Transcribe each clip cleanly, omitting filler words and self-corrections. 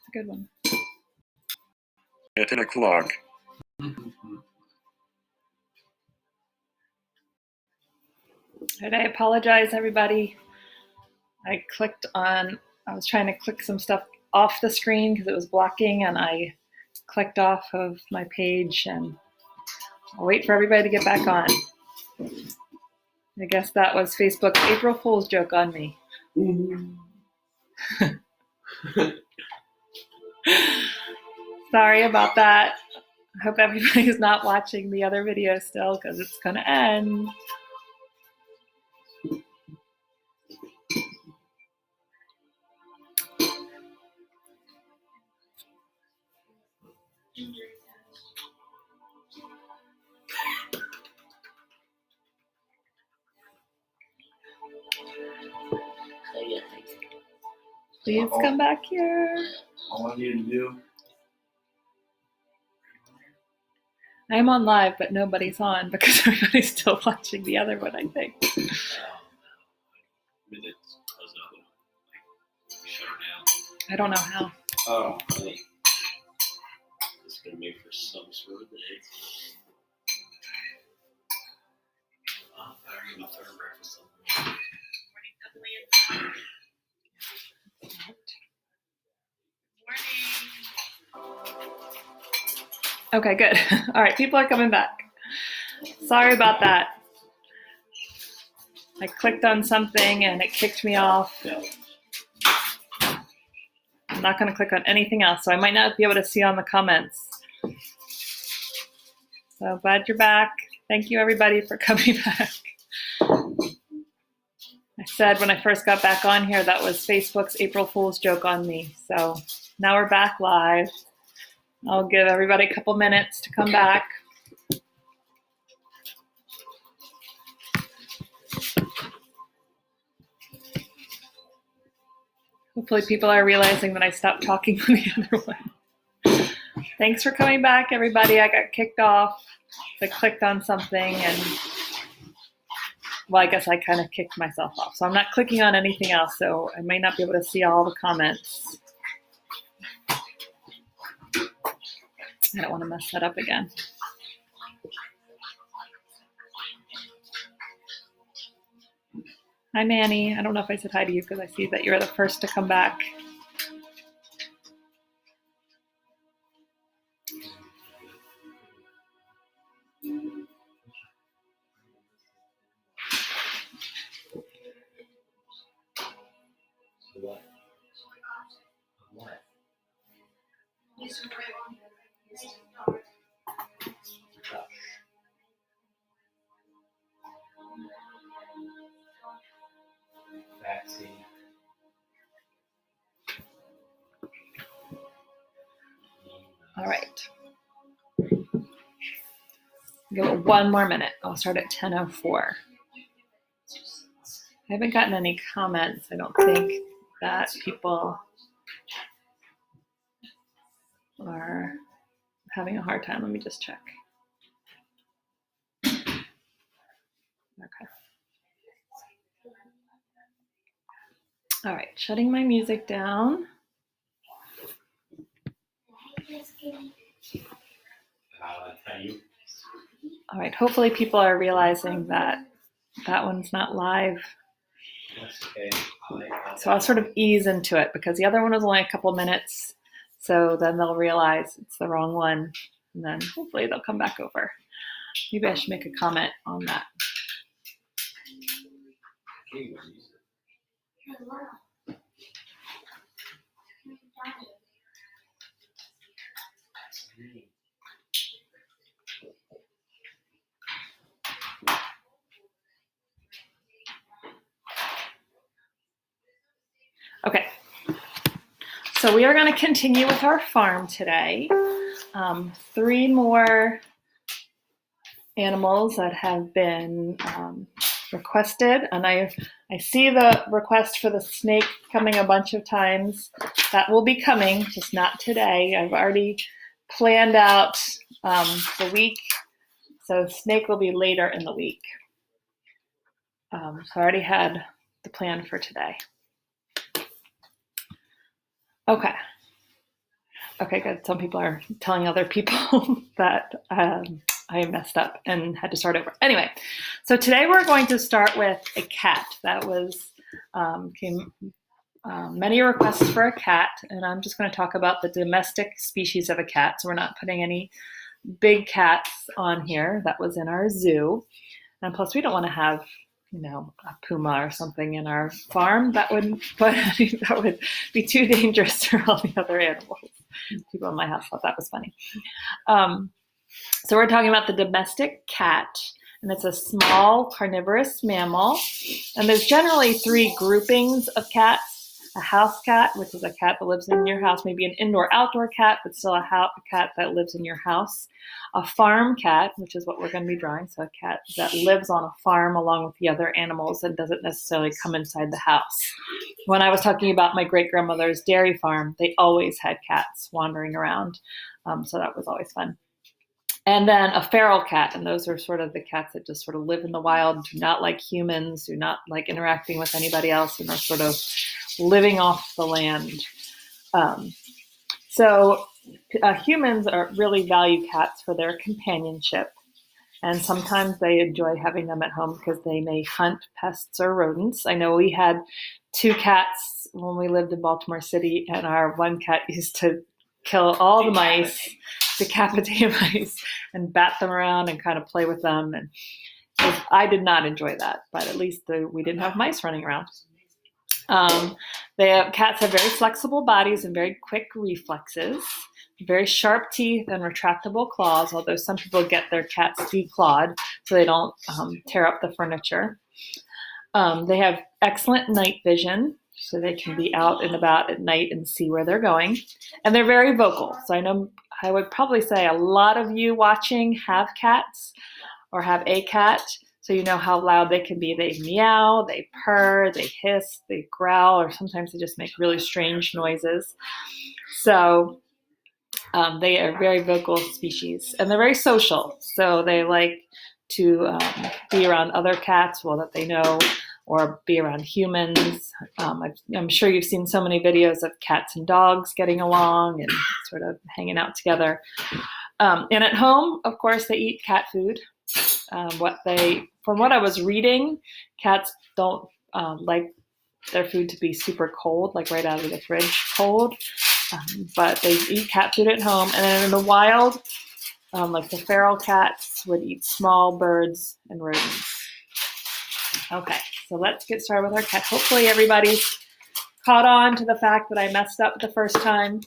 a good one. At 10 o'clock. And I apologize, everybody. I was trying to click some stuff off the screen because it was blocking, and I clicked off of my page, and I'll wait for everybody to get back on. I guess that was Facebook's April Fool's joke on me. Sorry about that. I hope everybody's not watching the other video still because it's going to end. Please come back here. All I need to do. I'm on live, but nobody's on because everybody's still watching the other one, I think. I don't know how. Oh, really? It's gonna make for some sort of day. Oh, I already left our breakfast. Okay, good. All right, people are coming back. Sorry about that. I clicked on something and it kicked me off. Yeah. I'm not going to click on anything else, so I might not be able to see on the comments. So glad you're back. Thank you, everybody, for coming back. I said when I first got back on here, that was Facebook's April Fool's joke on me. So now we're back live. I'll give everybody a couple minutes to come back. Hopefully people are realizing that I stopped talking on the other one. Thanks for coming back, everybody. I got kicked off. I clicked on something and, well, I guess I kind of kicked myself off. So I'm not clicking on anything else, so I might not be able to see all the comments. I don't want to mess that up again. Hi, Manny. I don't know if I said hi to you because I see that you're the first to come back. Vaccine. All right. Give it one more minute. I'll start at 10:04. I haven't gotten any comments. I don't think that people are having a hard time. Let me just check. Okay. All right, shutting my music down. All right, hopefully people are realizing that that one's not live. So I'll sort of ease into it because the other one was only a couple minutes. So then they'll realize it's the wrong one. And then hopefully they'll come back over. Maybe I should make a comment on that. Okay, so we are going to continue with our farm today. 3 more animals that have been requested, and I see the request for the snake coming a bunch of times. That will be coming, just not today. I've already planned out the week, so snake will be later in the week. So I already had the plan for today. Okay, Okay, good. Some people are telling other people that I messed up and had to start over. Anyway, so today we're going to start with a cat. That was came many requests for a cat, and I'm just going to talk about the domestic species of a cat. So we're not putting any big cats on here. That was in our zoo, and plus we don't want to have a puma or something in our farm. That would be too dangerous for all the other animals. People in my house thought that was funny. So we're talking about the domestic cat, and it's a small carnivorous mammal. And there's generally three groupings of cats. A house cat, which is a cat that lives in your house, maybe an indoor-outdoor cat, but still a cat that lives in your house. A farm cat, which is what we're going to be drawing, so a cat that lives on a farm along with the other animals and doesn't necessarily come inside the house. When I was talking about my great-grandmother's dairy farm, they always had cats wandering around, so that was always fun. And then a feral cat, and those are sort of the cats that just sort of live in the wild, do not like humans, do not like interacting with anybody else, and are sort of living off the land. So humans really value cats for their companionship, and sometimes they enjoy having them at home because they may hunt pests or rodents. I know we had 2 cats when we lived in Baltimore City, and our one cat used to kill all the mice, decapitate mice, and bat them around and kind of play with them. And I did not enjoy that, but at least we didn't have mice running around. Cats have very flexible bodies and very quick reflexes, very sharp teeth and retractable claws, although some people get their cats declawed so they don't tear up the furniture. They have excellent night vision, so they can be out and about at night and see where they're going. And they're very vocal. So I would probably say a lot of you watching have cats or have a cat, so you know how loud they can be. They meow, they purr, they hiss, they growl, or sometimes they just make really strange noises. So they are a very vocal species, and they're very social. So they like to be around other cats that they know, or be around humans. I'm sure you've seen so many videos of cats and dogs getting along and sort of hanging out together. And at home, of course, they eat cat food. From what I was reading, cats don't like their food to be super cold, like right out of the fridge cold. But they eat cat food at home. And then in the wild, like the feral cats would eat small birds and rodents. Okay, so let's get started with our cat. Hopefully everybody's caught on to the fact that I messed up the first time.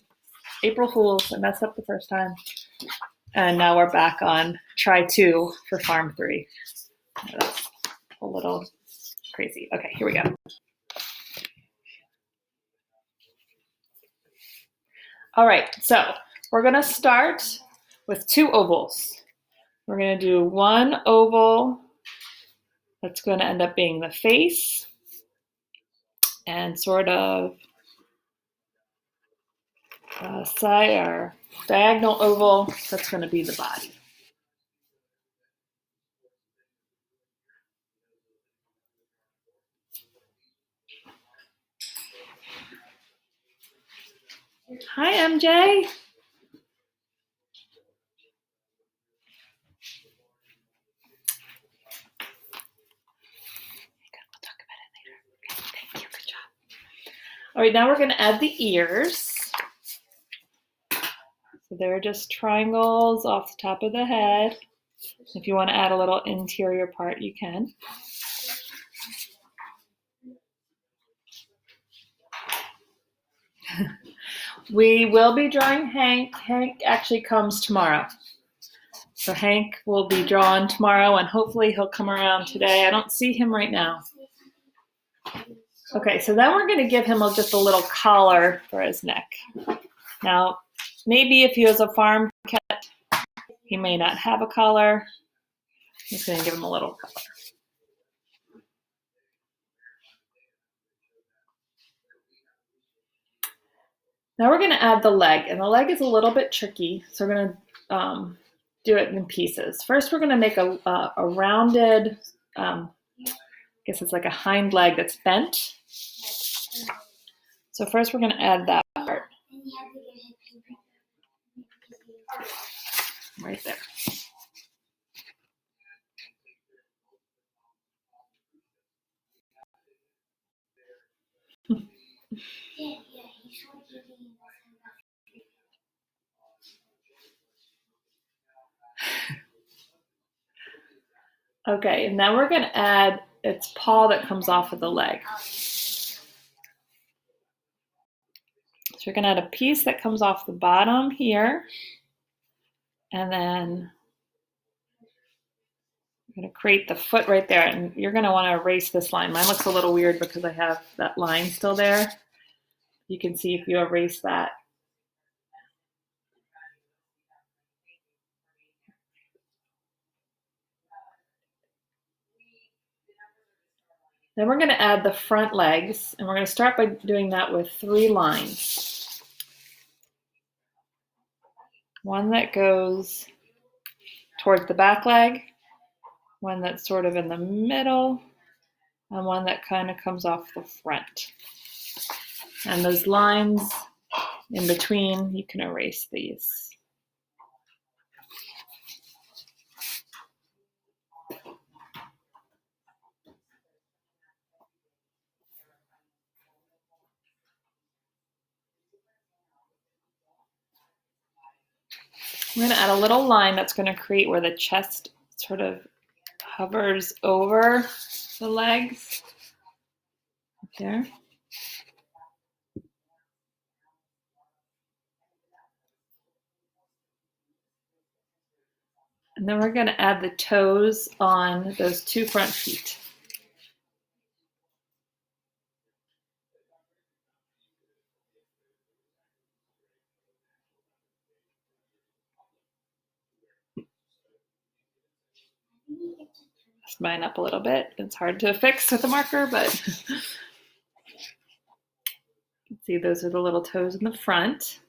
April Fools, I messed up the first time. And now we're back on try 2 for farm 3. That's a little crazy. Okay, here we go. All right, so we're going to start with 2 ovals. We're going to do one oval that's going to end up being the face, and sort of side or diagonal oval that's going to be the body. Hi, MJ. All right, now we're going to add the ears. So they're just triangles off the top of the head. If you want to add a little interior part, you can. We will be drawing Hank. Hank actually comes tomorrow. So Hank will be drawn tomorrow, and hopefully he'll come around today. I don't see him right now. Okay, so then we're going to give him just a little collar for his neck. Now, maybe if he was a farm cat, he may not have a collar. I'm just going to give him a little collar. Now we're going to add the leg, and the leg is a little bit tricky, so we're going to do it in pieces. First, we're going to make a rounded, I guess it's like a hind leg that's bent. So first we're going to add that part. Right there. Okay, and now we're going to add its paw that comes off of the leg. So you're going to add a piece that comes off the bottom here, and then I'm going to create the foot right there, and you're going to want to erase this line. Mine looks a little weird because I have that line still there. You can see if you erase that. Then we're going to add the front legs, and we're going to start by doing that with 3 lines. One that goes towards the back leg, one that's sort of in the middle, and one that kind of comes off the front. And those lines in between, you can erase these. I'm going to add a little line that's going to create where the chest sort of hovers over the legs. Right there. And then we're going to add the toes on those 2 front feet. Messed mine up a little bit. It's hard to fix with a marker, but you can see those are the little toes in the front.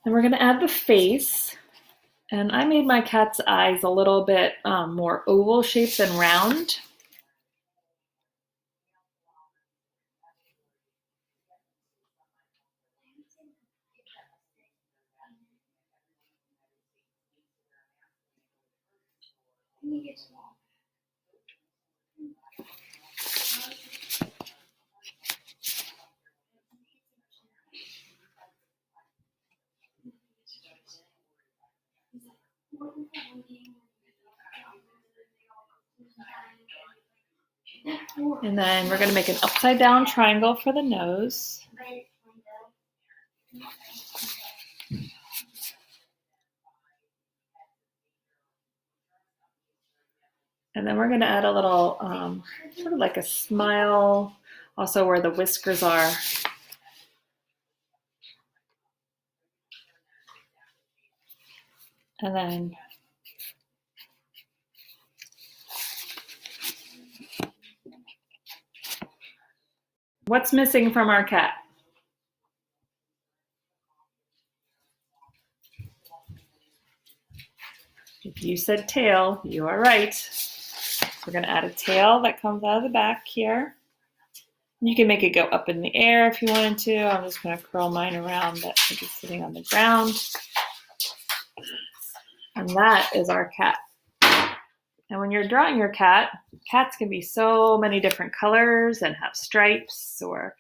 Then we're going to add the face. And I made my cat's eyes a little bit more oval shaped than round. And then we're going to make an upside down triangle for the nose. And then we're going to add a little, sort of like a smile, also where the whiskers are. And then what's missing from our cat? If you said tail, you are right. We're going to add a tail that comes out of the back here. You can make it go up in the air if you wanted to. I'm just going to curl mine around that like it's sitting on the ground. And that is our cat. And when you're drawing your cat, cats can be so many different colors and have stripes or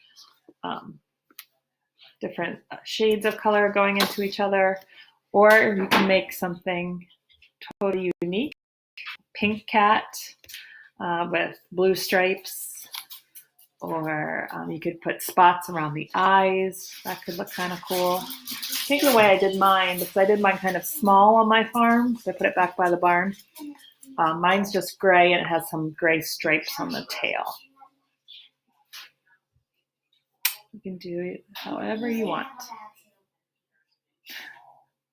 different shades of color going into each other. Or you can make something totally unique. Pink cat with blue stripes. Or you could put spots around the eyes. That could look kind of cool. I think the way I did mine, because I did mine kind of small on my farm, so I put it back by the barn. Mine's just gray and it has some gray stripes on the tail. You can do it however you want.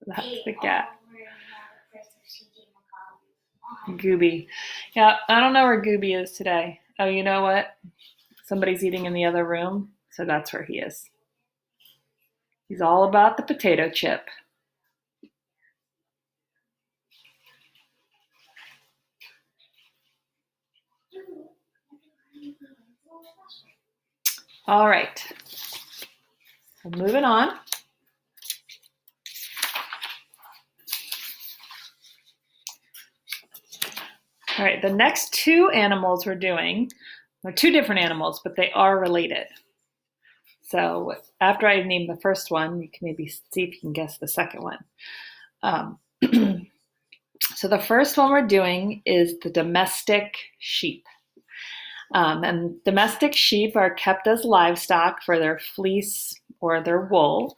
That's the cat. Gooby. Yeah, I don't know where Gooby is today. Oh, you know what? Somebody's eating in the other room, so that's where he is. He's all about the potato chip. All right. So moving on. All right, the next two animals we're doing are two different animals, but they are related. So after I name the first one, you can maybe see if you can guess the second one. So the first one we're doing is the domestic sheep. And domestic sheep are kept as livestock for their fleece or their wool,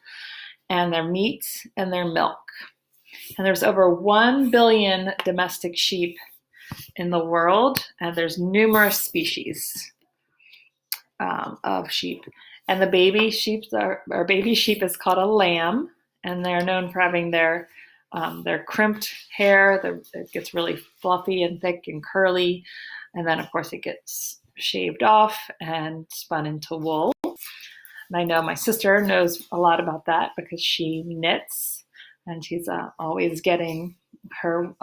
and their meat and their milk. And there's over 1 billion domestic sheep in the world, and there's numerous species of sheep. And the baby sheep is called a lamb, and they're known for having their crimped hair. It gets really fluffy and thick and curly, and then of course it gets shaved off and spun into wool. And I know my sister knows a lot about that because she knits, and she's always getting her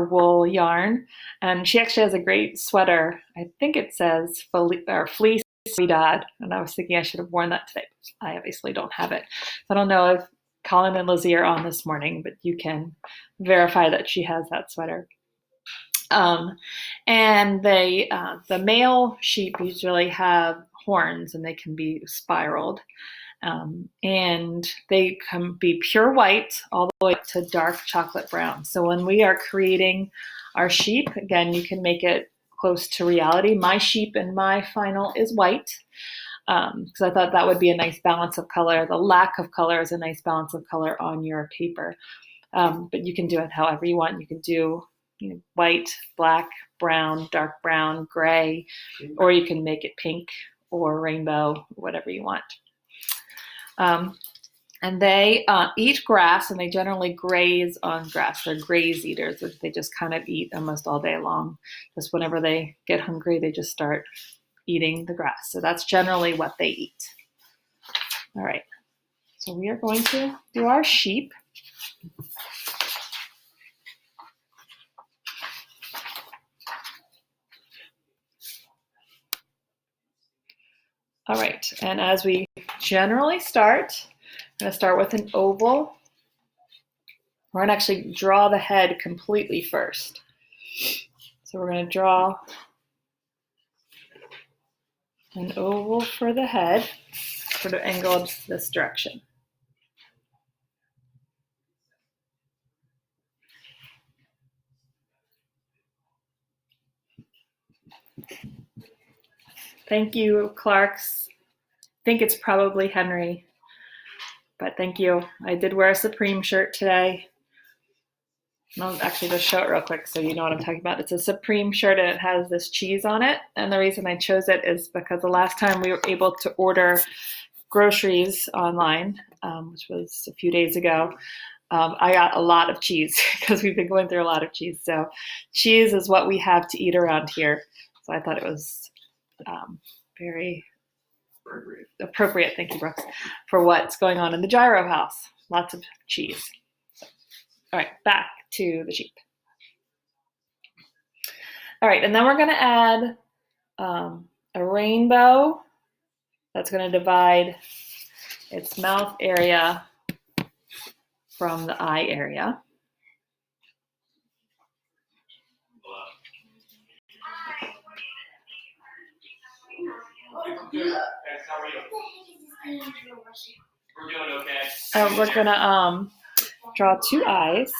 wool yarn. And she actually has a great sweater. I think it says fleece dad, and I was thinking I should have worn that today. I obviously don't have it. I don't know if Colin and Lizzie are on this morning, but you can verify that she has that sweater. And the male sheep usually have horns, and they can be spiraled. And they can be pure white all the way to dark chocolate brown. So when we are creating our sheep, again, you can make it close to reality. My sheep in my final is white, because I thought that would be a nice balance of color. The lack of color is a nice balance of color on your paper. But you can do it however you want. You can do white, black, brown, dark brown, gray, or you can make it pink or rainbow, whatever you want. And they eat grass, and they generally graze on grass. They're graze eaters. They just kind of eat almost all day long. Just whenever they get hungry, they just start eating the grass. So that's generally what they eat. All right. So we are going to do our sheep. All right, and as we generally start, I'm going to start with an oval. We're going to actually draw the head completely first. So we're going to draw an oval for the head, sort of angled this direction. Thank you, Clark's. I think it's probably Henry, but thank you. I did wear a Supreme shirt today. I'll actually just show it real quick so you know what I'm talking about. It's a Supreme shirt, and it has this cheese on it. And the reason I chose it is because the last time we were able to order groceries online, which was a few days ago, I got a lot of cheese because we've been going through a lot of cheese. So cheese is what we have to eat around here. So I thought it was very appropriate, thank you, Brooks, for what's going on in the Giro house. Lots of cheese. So, all right, back to the sheep. All right, and then we're going to add a rainbow that's going to divide its mouth area from the eye area. We're doing okay. We're going to draw two eyes.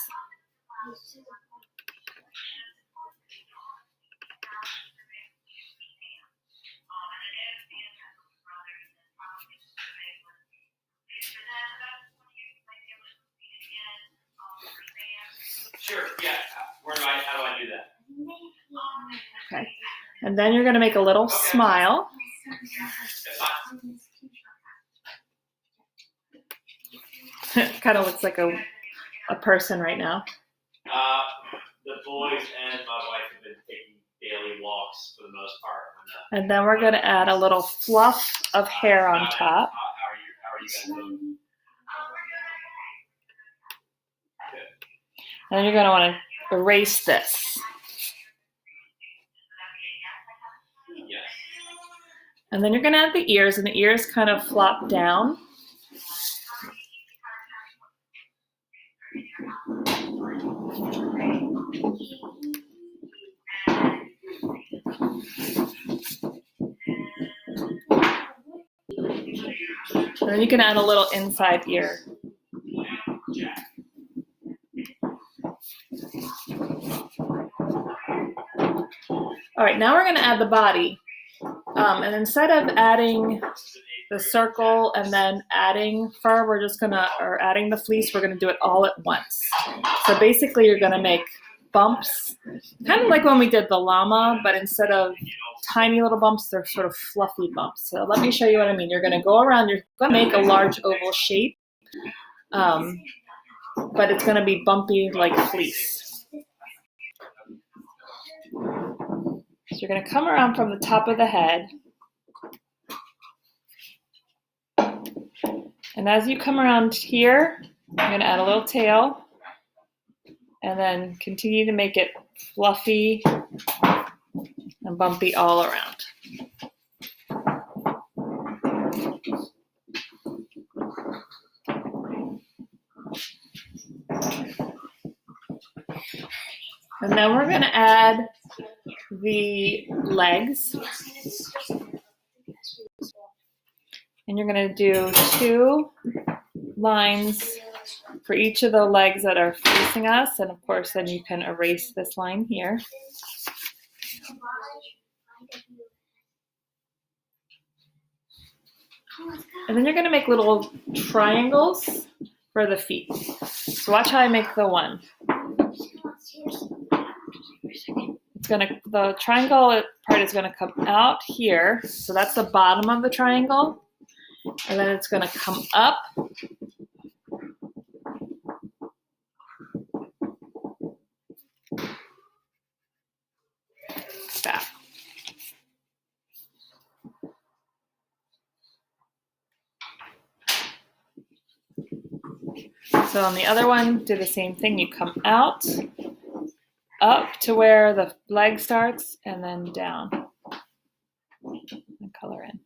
Sure, yeah. How do I do that? Okay. And then you're going to make a little smile. It kind of looks like a person right now. The boys and my wife have been taking daily walks for the most part. And then we're going to add a little fluff of hair on top. How are you guys doing? And then you're going to want to erase this. Yes. And then you're gonna add the ears, and the ears kind of flop down. And then you can add a little inside ear. All right, now we're gonna add the body. And instead of adding the circle and then adding fur, we're just gonna, or adding the fleece, we're gonna do it all at once. So basically you're gonna make bumps, kind of like when we did the llama, but instead of tiny little bumps, they're sort of fluffy bumps. So let me show you what I mean. You're gonna go around, you're gonna make a large oval shape, but it's gonna be bumpy like fleece. So you're gonna come around from the top of the head. And as you come around here, you're gonna add a little tail and then continue to make it fluffy and bumpy all around. And then we're gonna add the legs. And you're gonna do 2 lines for each of the legs that are facing us. And of course, then you can erase this line here. And then you're gonna make little triangles for the feet. So watch how I make the one. The triangle part is gonna come out here. So that's the bottom of the triangle. And then it's gonna come up. That. So on the other one, do the same thing. You come out, up to where the leg starts, and then down. And color in.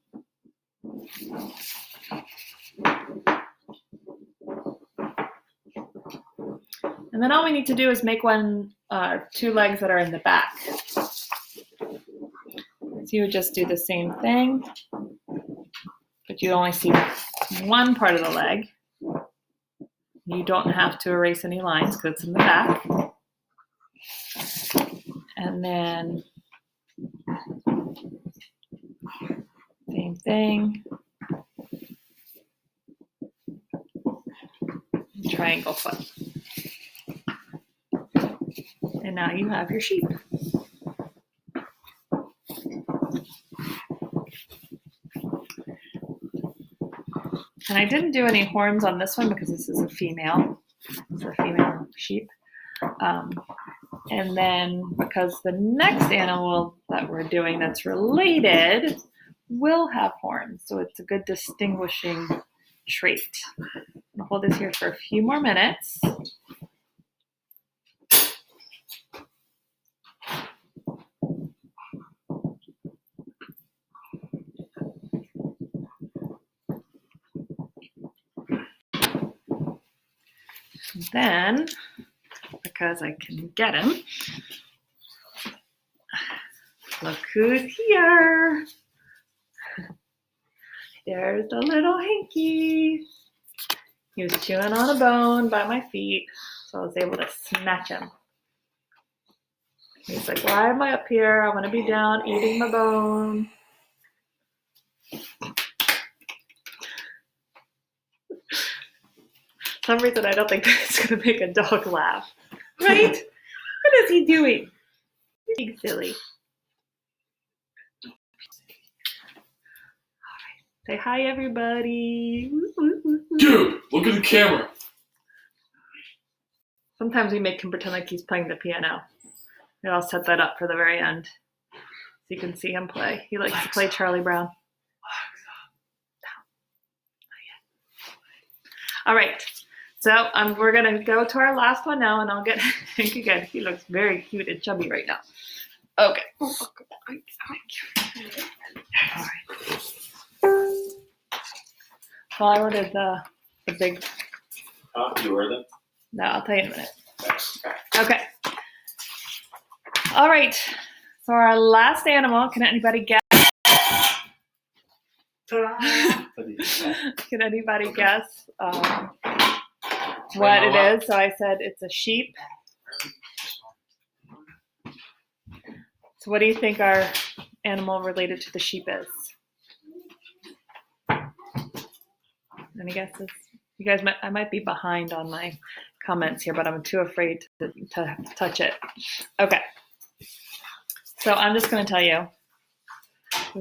And then all we need to do is make 2 legs that are in the back. So you would just do the same thing, but you only see one part of the leg. You don't have to erase any lines because it's in the back. And then same thing. Triangle foot. And now you have your sheep. And I didn't do any horns on this one because this is a female. It's a female sheep. And then because the next animal that we're doing that's related will have horns. So it's a good distinguishing trait. I'm gonna hold this here for a few more minutes. Then, because I can get him, look who's here. There's the little Hanky. He was chewing on a bone by my feet, so I was able to snatch him. He's like, why am I up here? I want to be down eating my bone. For some reason, I don't think that's going to make a dog laugh. Right? What is he doing? He's being silly. Say hi, everybody. Dude, look at the camera. Sometimes we make him pretend like he's playing the piano. And I'll set that up for the very end so you can see him play. He likes to play Charlie Brown. All right. So we're going to go to our last one now, and I'll get Hank again. He looks very cute and chubby right now. Okay. Well, I ordered the big. You order them? No, I'll tell you in a minute. Okay. All right. So our last animal. Can anybody guess? Can anybody guess what it is? So I said it's a sheep. So what do you think our animal related to the sheep is? Any guesses? You guys I might be behind on my comments here, but I'm too afraid to touch it. Okay. So I'm just going to tell you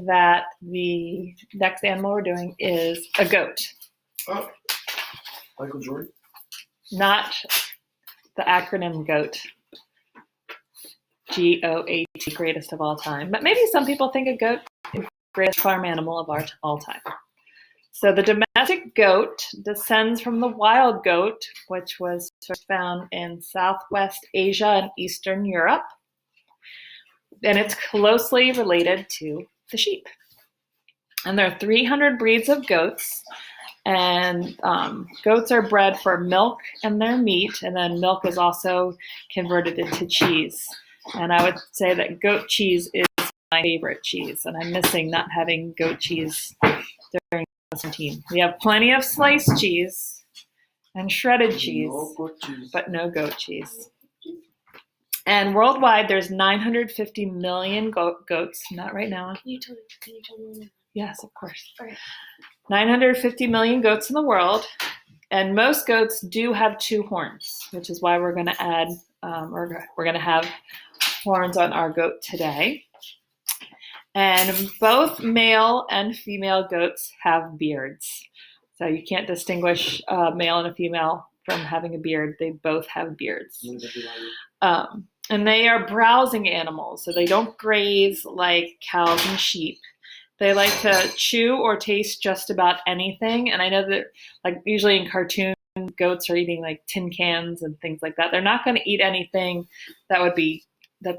that the next animal we're doing is a goat. Oh, Michael Jordan. Not the acronym GOAT. GOAT, greatest of all time. But maybe some people think a goat is the greatest farm animal of all time. So the domestic goat descends from the wild goat, which was first found in Southwest Asia and Eastern Europe. And it's closely related to the sheep. And there are 300 breeds of goats. And goats are bred for milk and their meat. And then milk is also converted into cheese. And I would say that goat cheese is my favorite cheese. And I'm missing not having goat cheese during 2017. We have plenty of sliced cheese and shredded cheese, but no goat cheese. And worldwide, there's 950 million goats. Not right now. Can you tell me? Yes, of course. Okay. 950 million goats in the world. And most goats do have 2 horns, which is why we're going to add, we're going to have horns on our goat today. And both male and female goats have beards. So you can't distinguish a male and a female from having a beard. They both have beards. And they are browsing animals, so they don't graze like cows and sheep. They like to chew or taste just about anything. And I know that, like, usually in cartoons, goats are eating like tin cans and things like that. They're not going to eat anything that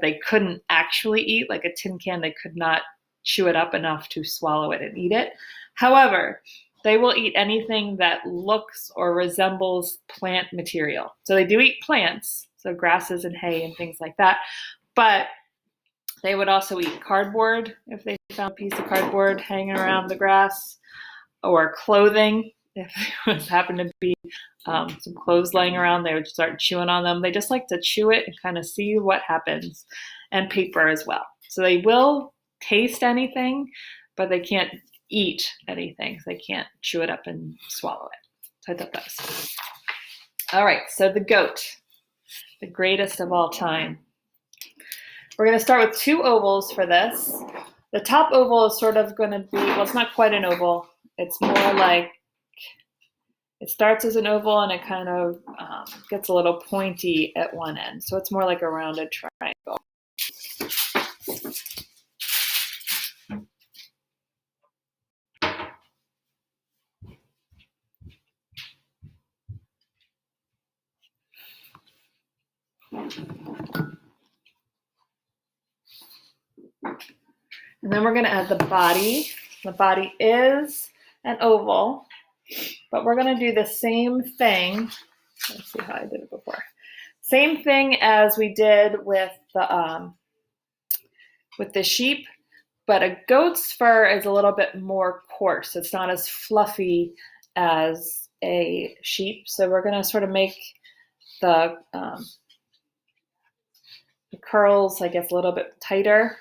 they couldn't actually eat, like a tin can. They could not chew it up enough to swallow it and eat it. However, they will eat anything that looks or resembles plant material. So they do eat plants, so grasses and hay and things like that. But they would also eat cardboard if they found a piece of cardboard hanging around the grass, or clothing. If there happened to be some clothes laying around, they would start chewing on them. They just like to chew it and kind of see what happens, and paper as well. So they will taste anything, but they can't eat anything. They can't chew it up and swallow it. So I thought that was all right. So the goat, the greatest of all time. We're going to start with 2 ovals for this. The top oval is sort of going to be, well, it's not quite an oval. It's more like, it starts as an oval and it kind of gets a little pointy at one end. So it's more like a rounded triangle. And then we're going to add the body. The body is an oval, but we're going to do the same thing. Let's see how I did it before. Same thing as we did with the sheep, but a goat's fur is a little bit more coarse. It's not as fluffy as a sheep. So we're going to sort of make the curls, I guess, a little bit tighter.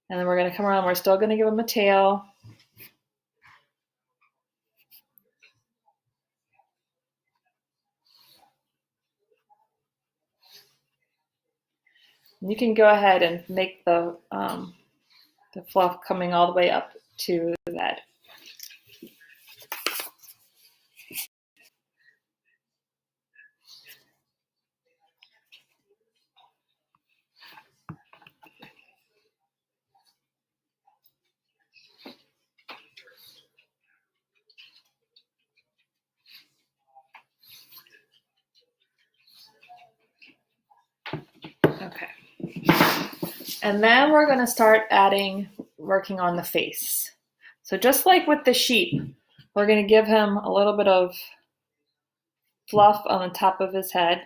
And then we're going to come around. We're still going to give them a tail. And you can go ahead and make the fluff coming all the way up to that. Okay. And then we're going to start working on the face. So just like with the sheep, we're going to give him a little bit of fluff on the top of his head.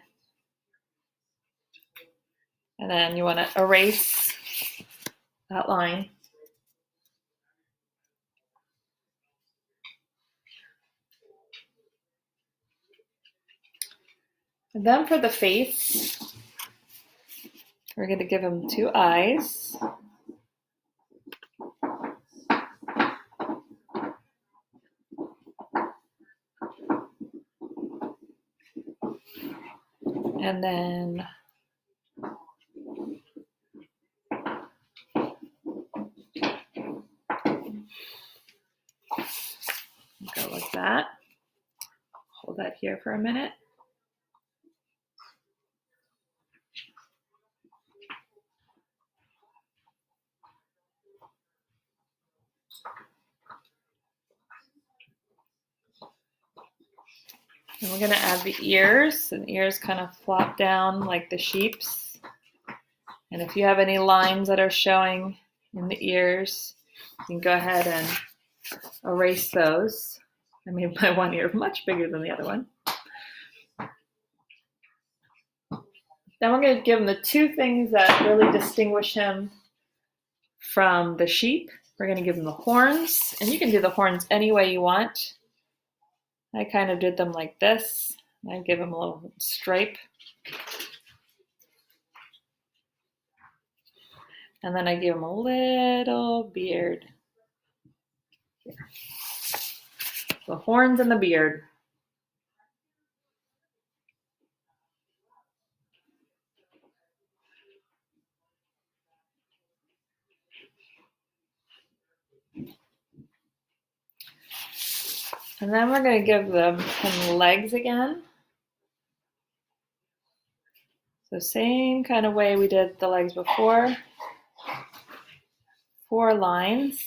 And then you want to erase that line. And then for the face, we're going to give him 2 eyes. And then go like that. Hold that here for a minute. And we're going to add the ears, and the ears kind of flop down like the sheep's. And if you have any lines that are showing in the ears, you can go ahead and erase those. I made my one ear much bigger than the other one. Then we're going to give him the 2 things that really distinguish him from the sheep. We're going to give him the horns, and you can do the horns any way you want. I kind of did them like this. I give him a little stripe. And then I give him a little beard. Here. The horns and the beard. And then we're going to give them some legs again. So same kind of way we did the legs before. 4 lines.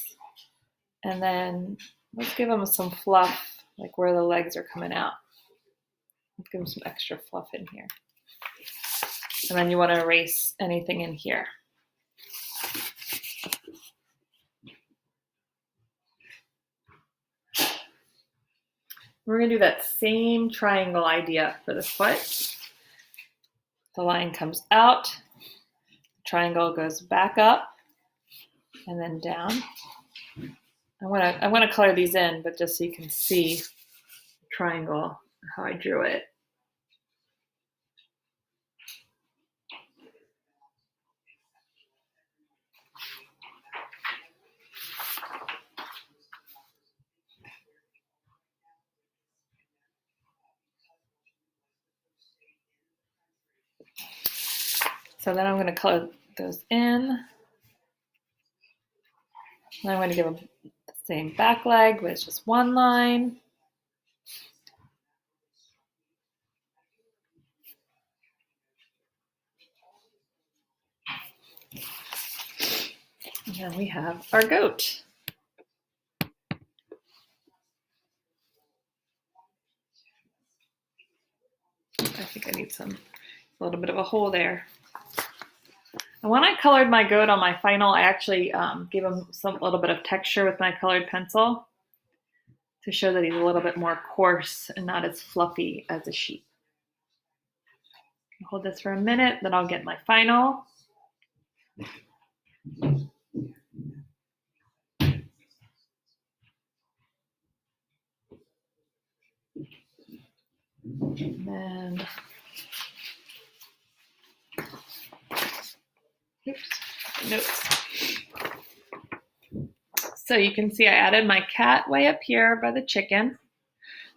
And then let's give them some fluff, like where the legs are coming out. Let's give them some extra fluff in here. And then you want to erase anything in here. We're going to do that same triangle idea for the foot. The line comes out, the triangle goes back up, and then down. I want to color these in, but just so you can see the triangle, how I drew it. So then I'm going to color those in. And I'm going to give them the same back leg, but it's just 1 line. And then we have our goat. I think I need a little bit of a hole there. And when I colored my goat on my final, I actually gave him a little bit of texture with my colored pencil to show that he's a little bit more coarse and not as fluffy as a sheep. I'll hold this for a minute, then I'll get my final. And then, oops, notes. So you can see I added my cat way up here by the chicken.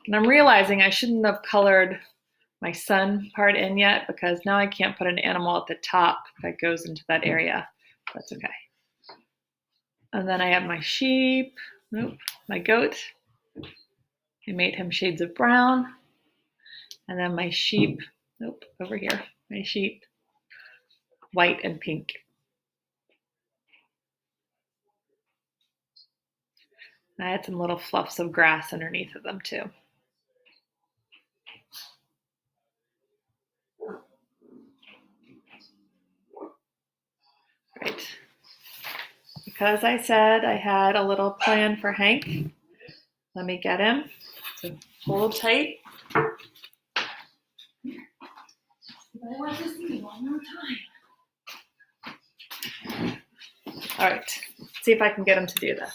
And I'm realizing I shouldn't have colored my sun part in yet because now I can't put an animal at the top that goes into that area. That's okay. And then I have my sheep, my goat. I made him shades of brown. And then my sheep, over here, my sheep, white and pink. I had some little fluffs of grass underneath of them too. right. Because I said I had a little plan for Hank, let me get him. So hold tight. I want to see one more time. All right, see if I can get him to do this.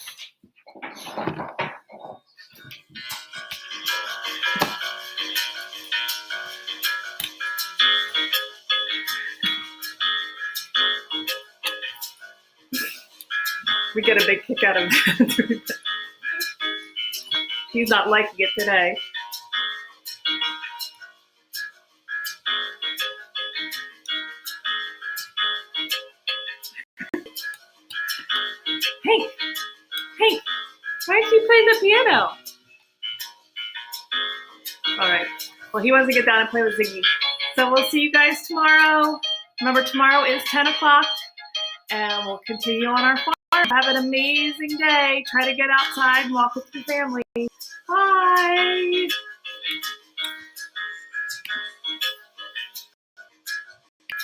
We get a big kick out of that. He's not liking it today. Hey, why is he playing the piano? All right, well, he wants to get down and play with Ziggy. So we'll see you guys tomorrow. Remember, tomorrow is 10 o'clock, and we'll continue on our farm. Have an amazing day. Try to get outside and walk with your family. Bye.